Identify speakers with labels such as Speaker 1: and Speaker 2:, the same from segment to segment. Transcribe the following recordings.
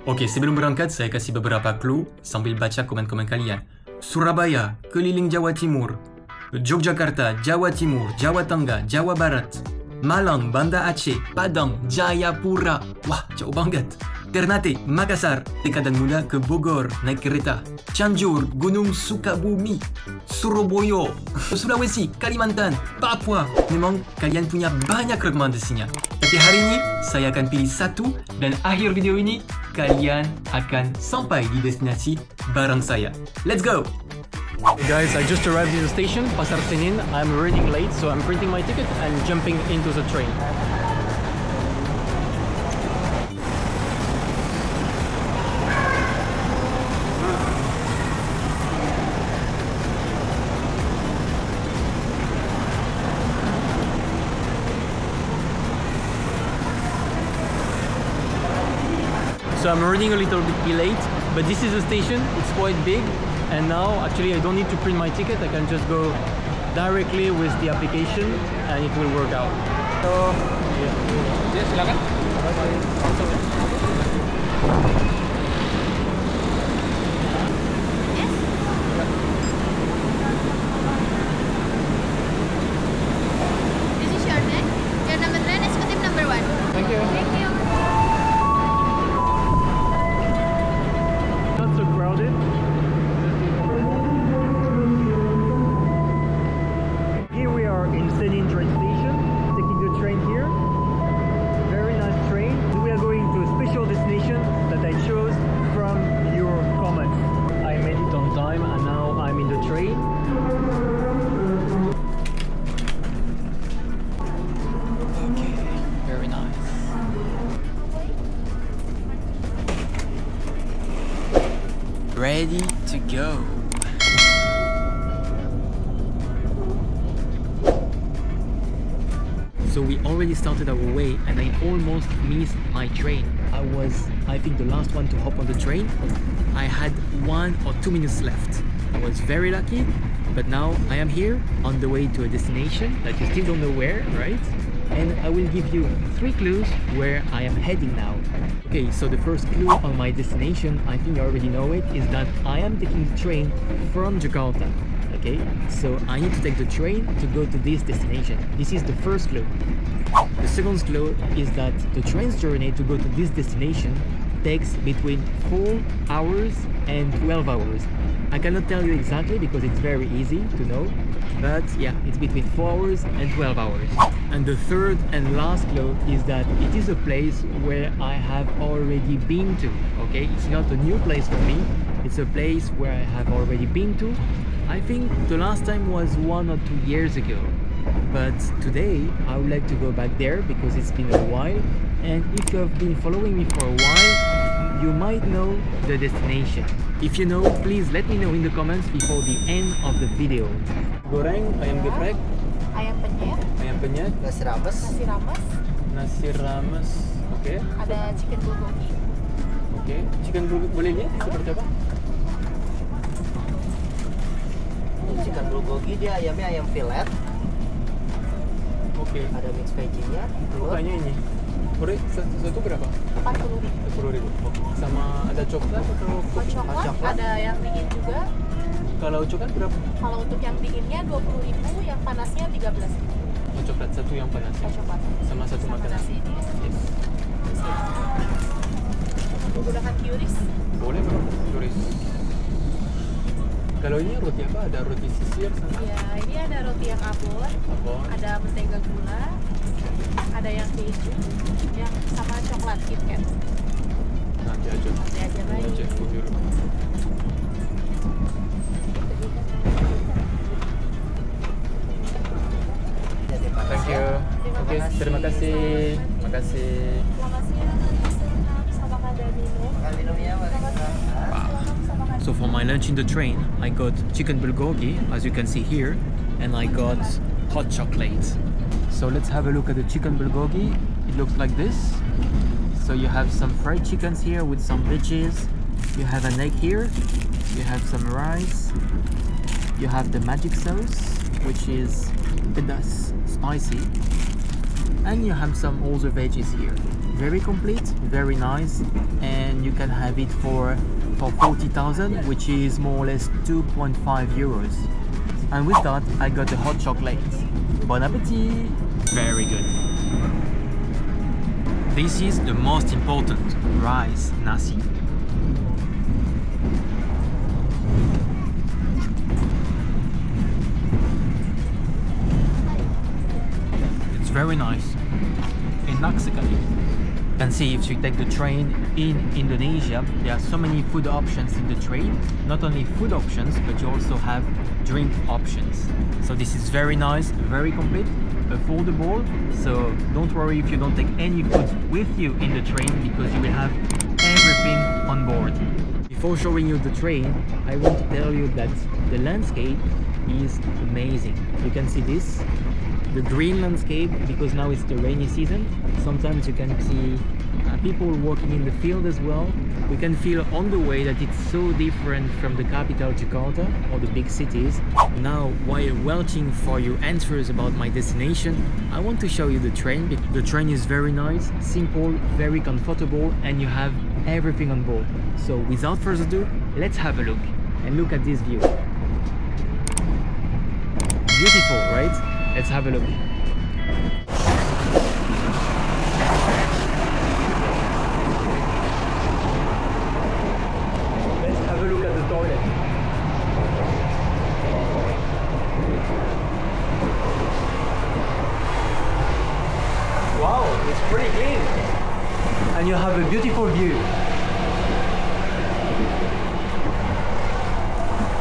Speaker 1: Oke, sebelum berangkat saya kasih beberapa clue sambil baca komen-komen kalian. Surabaya, keliling Jawa Timur. Yogyakarta, Jawa Timur, Jawa Tengah, Jawa Barat. Malang, Banda Aceh, Padang, Jayapura. Wah, jauh banget. Ternate, Makassar, dekat dan mudah ke Bogor, naik kereta. Cianjur, Gunung Sukabumi. Surabaya, Sulawesi, Kalimantan, Papua. Memang kalian punya banyak rekomendasinya. Tapi hari ini saya akan pilih satu dan akhir video ini kalian akan sampai di destinasi bareng saya. Let's go!
Speaker 2: Hey guys, I just arrived in the station, Pasar Senin. I'm running late, so I'm printing my ticket and jumping into the train. So I'm running a little bit late, but this is a station, it's quite big, and now actually I don't need to print my ticket, I can just go directly with the application and it will work out. So, yeah. Silakan.
Speaker 3: This is your train. Your number train is executive number 1.
Speaker 2: Thank you.
Speaker 3: Thank you.
Speaker 2: Not so crowded. Here we are in Senin train station, taking the train here. Very nice train. We are going to a special destination that I chose from your comments. I made it on time and now I'm in the train. Okay, very nice. Ready to go. So we already started our way and I almost missed my train. I think the last one to hop on the train. I had 1 or 2 minutes left. I was very lucky, but now I am here on the way to a destination that you still don't know where, right? And I will give you 3 clues where I am heading now. Okay, so the first clue on my destination, I think you already know it, is that I am taking the train from Jakarta. Okay, so I need to take the train to go to this destination. This is the first clue. The second clue is that the train's journey to go to this destination takes between 4 hours and 12 hours. I cannot tell you exactly because it's very easy to know, but yeah, it's between 4 hours and 12 hours. And the third and last clue is that it is a place where I have already been to. Okay, it's not a new place for me, it's a place where I have already been to. I think the last time was 1 or 2 years ago, but today I would like to go back there because it's been a while, and if you have been following me for a while, you might know the destination. If you know, please let me know in the comments before the end of the video. Goreng, ayam geprek, ayam penyet, nasi rames, oke.
Speaker 3: Ada chicken bulgogi.
Speaker 2: Oke, chicken bulgogi boleh lihat seperti apa?
Speaker 4: Chicken bulgogi dia ayamnya ayam fillet.
Speaker 2: Oke.
Speaker 4: Ada mix veggie-nya.
Speaker 2: Bukannya ini. Satu berapa?
Speaker 3: 40.000.
Speaker 2: 40.000. Oke. Sama ada coklat atau
Speaker 3: Coklat ada yang dingin juga.
Speaker 2: Kalau coklat berapa?
Speaker 3: Kalau untuk yang dinginnya 20.000, yang panasnya 13.000.
Speaker 2: Oh, coklat satu yang panas.
Speaker 3: Coklat.
Speaker 2: Sama satu makanan.
Speaker 3: Nasi ini.
Speaker 2: Yes.
Speaker 3: Menggunakan QRIS.
Speaker 2: Boleh bro, turis. Kalau ini roti apa? Ada roti sisir sana?
Speaker 3: Ya, ini ada roti yang abon, ada mentega gula, ada yang keju, yang sama coklat KitKat.
Speaker 2: Nanti aja.
Speaker 3: Nanti aja lagi.
Speaker 2: Thank you. Oke, terima kasih. Terima kasih.
Speaker 3: Selamat siang, sama ada minum.
Speaker 1: So for my lunch in the train, I got chicken bulgogi, as you can see here, and I got hot chocolate. So let's have a look at the chicken bulgogi. It looks like this. So you have some fried chickens here with some veggies. You have an egg here. You have some rice. You have the magic sauce, which is pedas, spicy. And you have some other veggies here.
Speaker 2: very complete, very nice, and you can have it for 40,000, which is more or less 2.5 euros. And with that, I got the hot chocolate. Bon appetit! Very good. This is the most important, rice nasi. It's very nice. Enak sekali. And see, if you take the train in Indonesia, there are so many food options in the train. Not only food options, but you also have drink options. So this is very nice, very complete, affordable. So don't worry if you don't take any food with you in the train, because you will have everything on board. Before showing you the train, I want to tell you that the landscape is amazing. You can see this. The green landscape, because now it's the rainy season. Sometimes you can see people walking in the field as well. We can feel on the way that it's so different from the capital Jakarta or the big cities. Now, while waiting for your answers about my destination, I want to show you the train. The train is very nice, simple, very comfortable, and you have everything on board. So without further ado, let's have a look and look at this view. Beautiful, right? Let's have a look. Let's have a look at the toilet. Wow, it's pretty clean. And you have a beautiful view.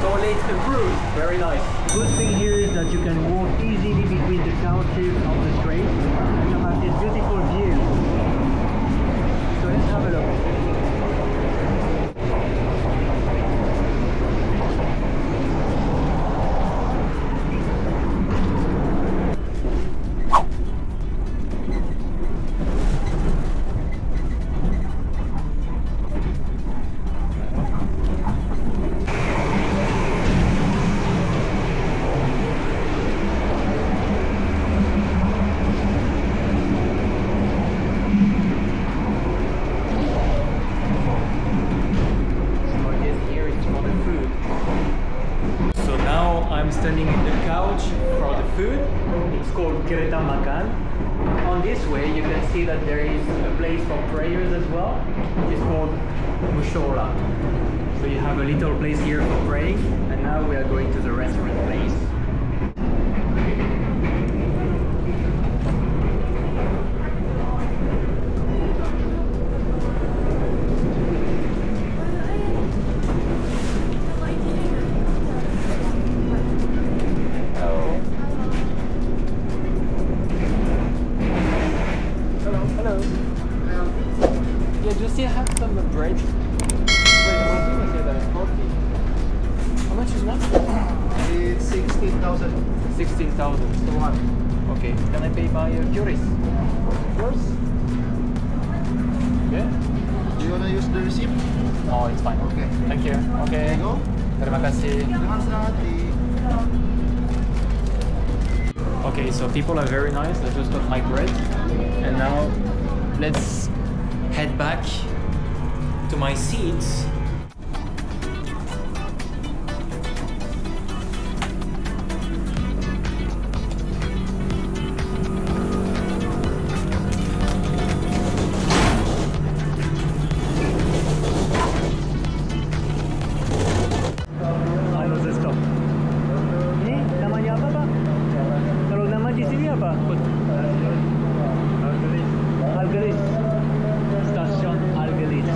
Speaker 2: Toilet approved. Very nice. Good thing here is that you can walk easily between the couches on the train, and you have this beautiful view. So let's have a look. I'm standing in the couch for the food. It's called KERETA Makan. On this way you can see that there is a place for prayers as well. It's called Bonjour. So you have a little place here for praying, and now we are going to the restaurant place. Still have some bread. How much is one?
Speaker 4: It's 16,000.
Speaker 2: 16,000. So one. Okay. Can I pay by QRIS? Yours? Okay.
Speaker 4: Do you wanna use the receipt?
Speaker 2: Oh, it's fine.
Speaker 4: Okay.
Speaker 2: Thank you. Okay.
Speaker 4: Go.
Speaker 2: Terima kasih. Okay, so people are very nice. I just got my bread, and now let's head back to my seats. Halo, stop. Ini namanya apa, Pak? Kalau nama di sini apa? Algeris. Stasiun Algeris.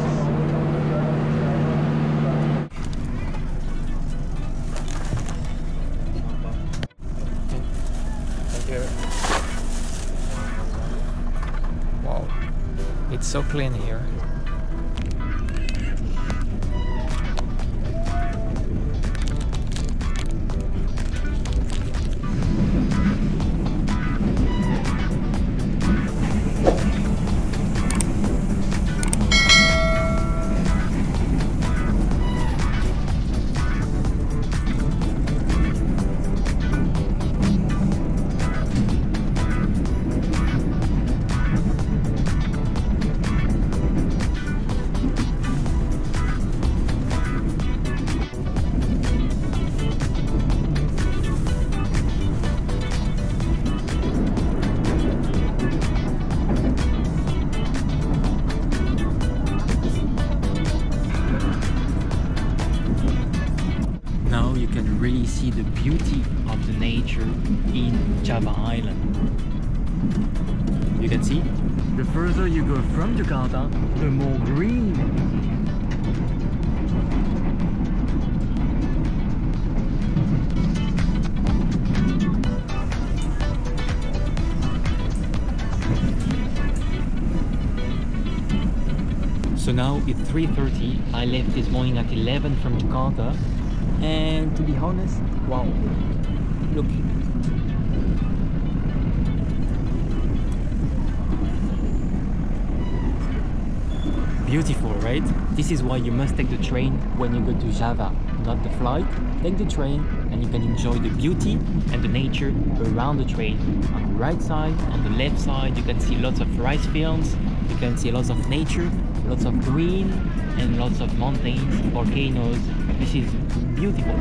Speaker 2: Thank you. Wow, it's so clean here. see the beauty of the nature in Java Island. You can see, the further you go from Jakarta, the more green it is. So now it's 3:30. I left this morning at 11 from Jakarta, and to be honest, wow, look. Beautiful, right? This is why you must take the train when you go to Java, not the flight. Take the train and you can enjoy the beauty and the nature around the train. On the right side, on the left side, you can see lots of rice fields, you can see lots of nature, lots of green and lots of mountains, volcanoes. This is beautiful.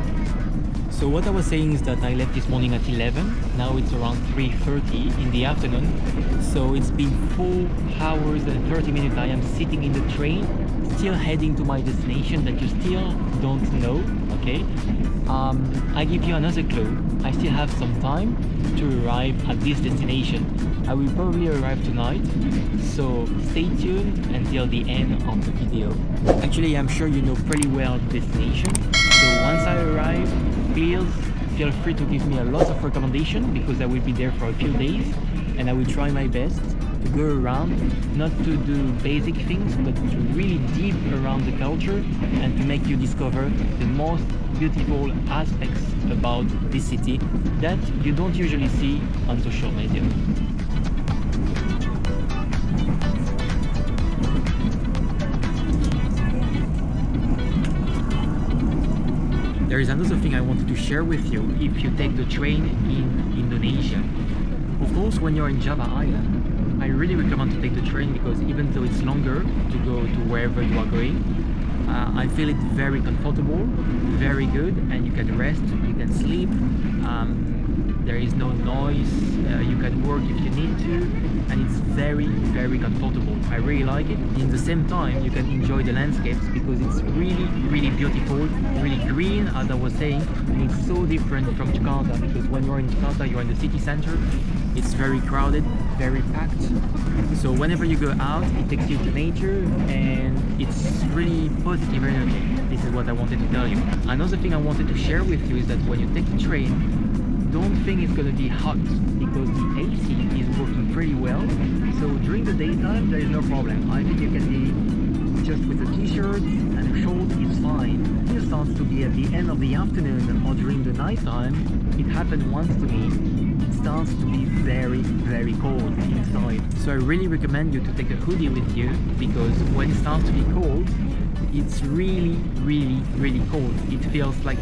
Speaker 2: So what I was saying is that I left this morning at 11. Now it's around 3:30 in the afternoon. So it's been 4 hours and 30 minutes I am sitting in the train, still heading to my destination that you still don't know, okay? I give you another clue. I still have some time to arrive at this destination. I will probably arrive tonight, so stay tuned until the end of the video. Actually, I'm sure you know pretty well the destination, so once I arrive, please feel free to give me a lot of recommendations because I will be there for a few days and I will try my best to go around, not to do basic things, but to really deep around the culture and to make you discover the most beautiful aspects about this city that you don't usually see on social media. There is another thing I wanted to share with you if you take the train in Indonesia. Of course, when you're in Java Island, I really recommend to take the train because even though it's longer to go to wherever you are going, I feel it very comfortable, very good, and you can rest, you can sleep, there is no noise, you can work if you need to, and it's very, very comfortable. I really like it. In the same time, you can enjoy the landscapes because it's really, really beautiful, really green, as I was saying, and it's so different from Jakarta because when you're in Jakarta, you're in the city center, it's very crowded, very packed. So whenever you go out, it takes you to nature and it's really positive energy. This is what I wanted to tell you. Another thing I wanted to share with you is that when you take the train, don't think it's going to be hot because the AC is working pretty well. So during the daytime, there is no problem. I think you can be just with a t-shirt and a short is fine. When it starts to be at the end of the afternoon or during the nighttime, it happened once to me. It starts to be very, very cold inside. So I really recommend you to take a hoodie with you because when it starts to be cold, it's really, really, really cold. It feels like,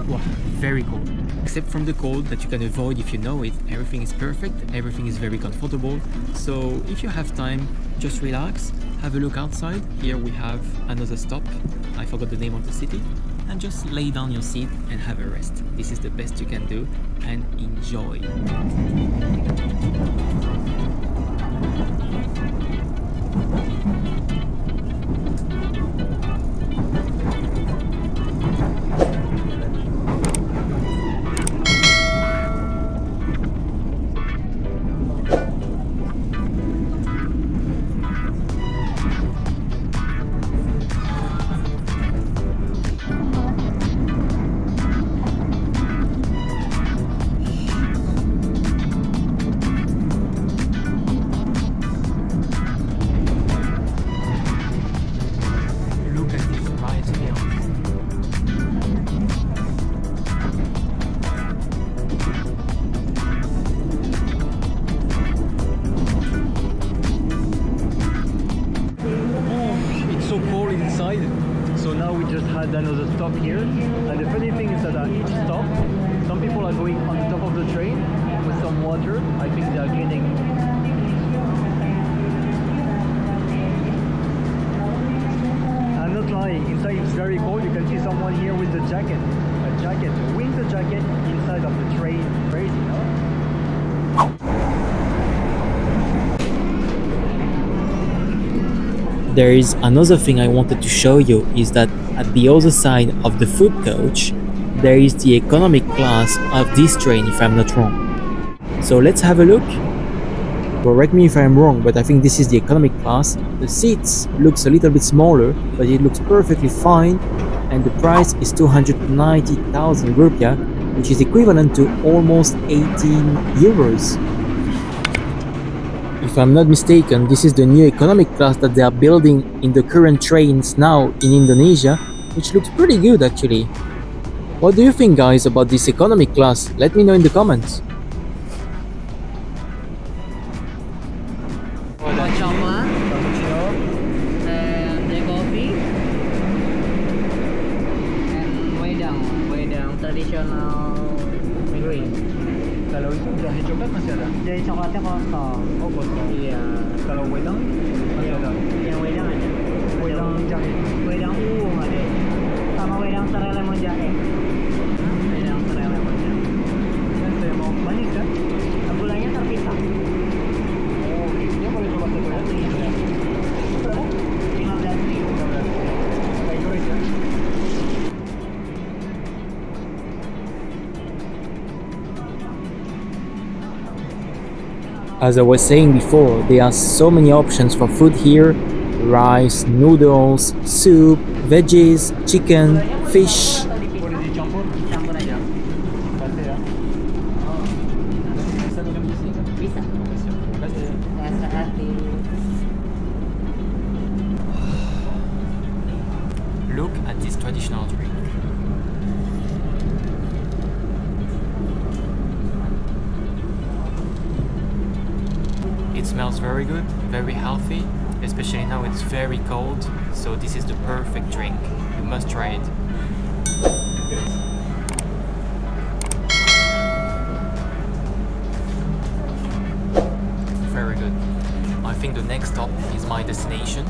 Speaker 2: wow, very cold. Except from the cold that you can avoid if you know it, everything is perfect, everything is very comfortable. So if you have time, just relax, have a look outside. Here we have another stop, I forgot the name of the city, and just lay down your seat and have a rest. This is the best you can do and enjoy. So now we just had another stop here, and the funny thing is that at each stop, some people are going on the top of the train with some water. I think they are cleaning. I'm not lying, inside it's very cold. You can see someone here with the jacket, a winter jacket inside of the train. Crazy, no? There is another thing I wanted to show you is that at the other side of the food coach there is the economic class of this train, if I'm not wrong. So let's have a look. Correct me if I'm wrong, but I think this is the economic class. The seats looks a little bit smaller, but it looks perfectly fine, and the price is 290,000 rupiah, which is equivalent to almost 18 euros. If I'm not mistaken, this is the new economic class that they are building in the current trains now in Indonesia, which looks pretty good actually. What do you think, guys, about this economic class? Let me know in the comments.
Speaker 4: Chocolate and the coffee and wedang tradisional drink.
Speaker 5: Kalau itu jahe coklat masih ada?
Speaker 4: Jadi coklatnya kosong.
Speaker 5: Oh kosong.
Speaker 4: Iya.
Speaker 5: Kalau wedang masih ada?
Speaker 4: Yang wedang ada.
Speaker 5: Wedang jahe.
Speaker 4: Wedang ada. Sama wedang serai lemon jahe. Wedang serai lemon jahe.
Speaker 5: Dan saya mau manis kan?
Speaker 4: Gulanya terpisah.
Speaker 5: Oh, dia boleh coba satu ya? Berapa?
Speaker 4: 15.000.
Speaker 5: Kaikereta.
Speaker 2: As I was saying before, there are so many options for food here. Rice, noodles, soup, veggies, chicken, fish.
Speaker 5: Boleh dicampur?
Speaker 4: Campur aja.
Speaker 5: Kasih ya. Bisa minum di sini kan?
Speaker 4: Bisa.
Speaker 5: Kasih ya.
Speaker 4: Rasa hati.
Speaker 1: Look at this traditional drink. It smells very good, very healthy, especially now it's very cold, so this is the perfect drink. You must try it. Very good. I think the next stop is my destination.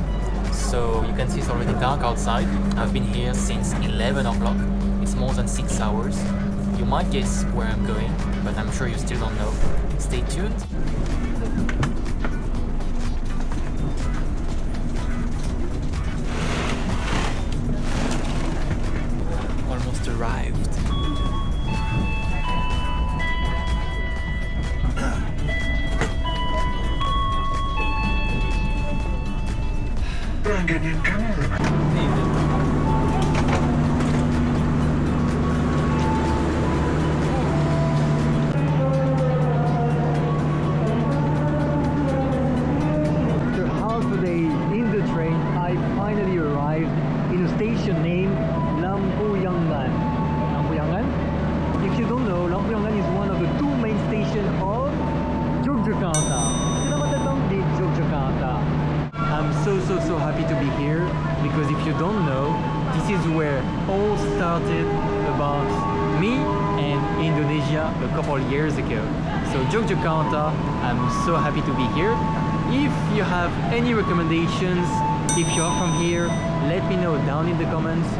Speaker 1: So you can see it's already dark outside. I've been here since 11 o'clock. It's more than 6 hours. You might guess where I'm going, but I'm sure you still don't know. Stay tuned. Almost arrived.
Speaker 5: After half a day in the train, I finally arrived in a station named Lampuyangan. Lampuyangan? If you don't know, Lampuyangan is one of the two main stations of Yogyakarta. Selamat datang di Yogyakarta. I'm so happy to be here because if you don't know, this is where all started about me and Indonesia a couple years ago. So Yogyakarta, I'm so happy to be here. If you have any recommendations, if you're from here, let me know down in the comments,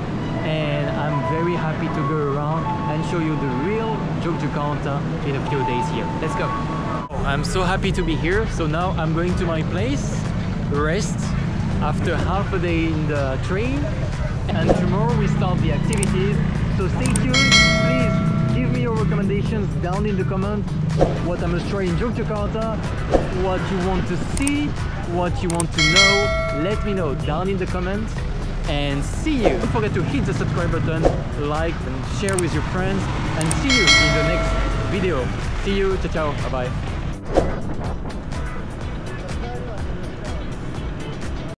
Speaker 5: and I'm very happy to go around and show you the real Yogyakarta in a few days here. Let's go! I'm so happy to be here, so now I'm going to my place, rest after half a day in the train, and tomorrow we start the activities, so stay tuned. Please give me your recommendations down in the comments, what I must try in Yogyakarta, what you want to see, what you want to know. Let me know down in the comments, and see you. Don't forget to hit the subscribe button, like and share with your friends, and see you in the next video. See you, ciao ciao, bye bye.